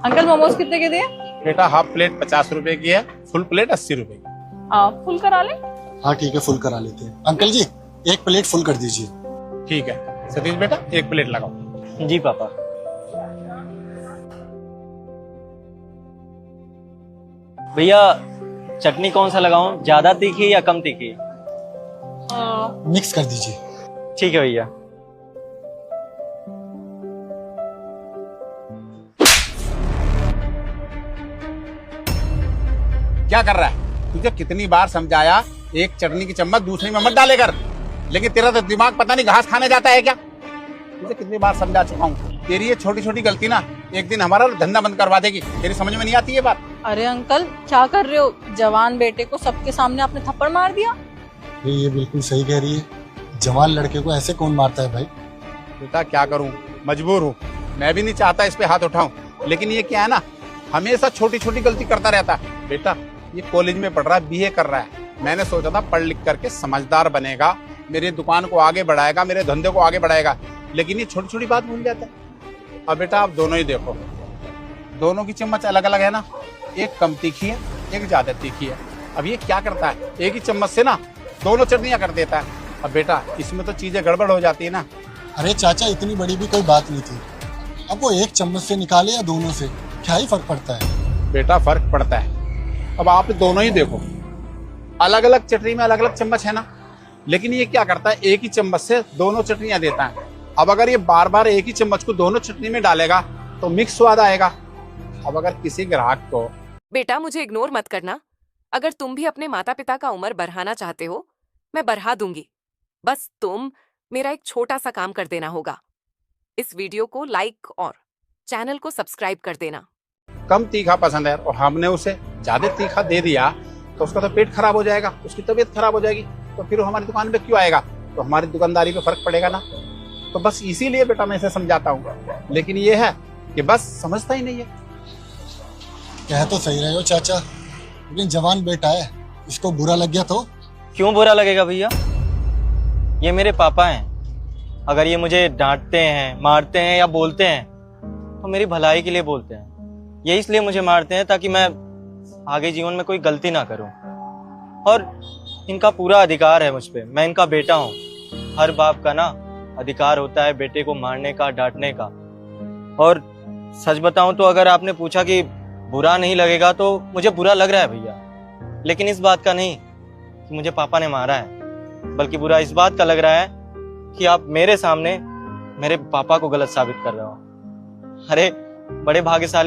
Uncle momos कितने के दिए? बेटा हाफ प्लेट 50 रुपए की है, फुल प्लेट 80 रुपए की। फुल करा ले। हाँ ठीक है, फुल करा लेते हैं। अंकल जी एक प्लेट फुल कर दीजिए। ठीक है सतीश बेटा, एक प्लेट लगाओ। जी पापा। भैया चटनी कौन सा लगाऊं, ज्यादा तीखी या कम तीखी? मिक्स कर दीजिए। ठीक है भैया। क्या कर रहा है? तुझे कितनी बार समझाया एक चटनी की चम्मच दूसरी में मत डाले कर, लेकिन तेरा तो दिमाग पता नहीं घास खाने जाता है क्या? तुझे कितनी बार समझा चुका हूँ, तेरी ये छोटी छोटी गलती ना एक दिन हमारा धंधा बंद करवा देगी। तेरी समझ में नहीं आती ये बात? अरे अंकल क्या कर रहे हो? जवान बेटे को सबके सामने आपने थप्पड़ मार दिया। ये बिल्कुल सही कह रही है, जवान लड़के को ऐसे कौन मारता है भाई? बेटा क्या करूं, मजबूर हूं। मैं भी नहीं चाहता इस पे हाथ उठाऊं, लेकिन ये क्या है ना, हमेशा छोटी छोटी गलती करता रहता है। बेटा ये कॉलेज में पढ़ रहा है, बीए कर रहा है। मैंने सोचा था पढ़ लिख करके समझदार बनेगा, मेरी दुकान को आगे बढ़ाएगा, मेरे धंधे को आगे बढ़ाएगा, लेकिन ये छोटी छोटी बात भूल जाता है। अब बेटा आप दोनों ही देखो, दोनों की चम्मच अलग अलग है ना, एक कम तीखी है एक ज्यादा तीखी है। अब ये क्या करता है, एक ही चम्मच से ना दोनों चटनियां कर देता है। अब बेटा इसमें तो चीजें गड़बड़ हो जाती है ना। अरे चाचा इतनी बड़ी भी कोई बात नहीं थी, अब वो एक चम्मच से निकाले या दोनों से, क्या ही फर्क पड़ता है? बेटा फर्क पड़ता है। अब आप दोनों ही देखो, अलग अलग चटनी में अलग अलग चम्मच है ना, लेकिन ये क्या करता है, एक ही चम्मच से दोनों चटनियां देता है। अब अगर ये बार बार एक ही चम्मच को दोनों चटनी में डालेगा तो मिक्स स्वाद आएगा। अब अगर किसी ग्राहक को बेटा मुझे इग्नोर मत करना। अगर तुम भी अपने माता पिता का उम्र बढ़ाना चाहते हो, मैं बढ़ा दूंगी। बस तुम मेरा एक छोटा सा काम कर देना होगा। इस वीडियो को लाइक और चैनल को सब्सक्राइब कर देना। कम तीखा पसंद है और हमने उसे ज्यादा तीखा दे दिया तो उसका तो पेट खराब हो जाएगा, उसकी तबीयत खराब हो जाएगी, तो फिर वो हमारी दुकान पे क्यों आएगा? तो हमारी दुकानदारी पे फर्क पड़ेगा ना। तो बस इसीलिए बेटा मैं इसे समझाता हूँ, लेकिन ये है कि बस समझता ही नहीं है। कह तो सही रहे हो चाचा, लेकिन जवान बेटा है, इसको बुरा लग गया तो? क्यों बुरा लगेगा भैया, ये मेरे पापा हैं। अगर ये मुझे डांटते हैं, मारते हैं या बोलते हैं तो मेरी भलाई के लिए बोलते हैं। ये इसलिए मुझे मारते हैं ताकि मैं आगे जीवन में कोई गलती ना करूं। और इनका पूरा अधिकार है मुझ पे, मैं इनका बेटा हूं। हर बाप का ना अधिकार होता है बेटे को मारने का, डांटने का। और सच बताऊं तो अगर आपने पूछा कि बुरा नहीं लगेगा, तो मुझे बुरा लग रहा है भैया, लेकिन इस बात का नहीं कि मुझे पापा ने मारा है, बल्कि बुरा इस बात का लग रहा है कि आप मेरे सामने मेरे पापा को गलत साबित कर रहे हो। अरे बड़े भाग्यशाली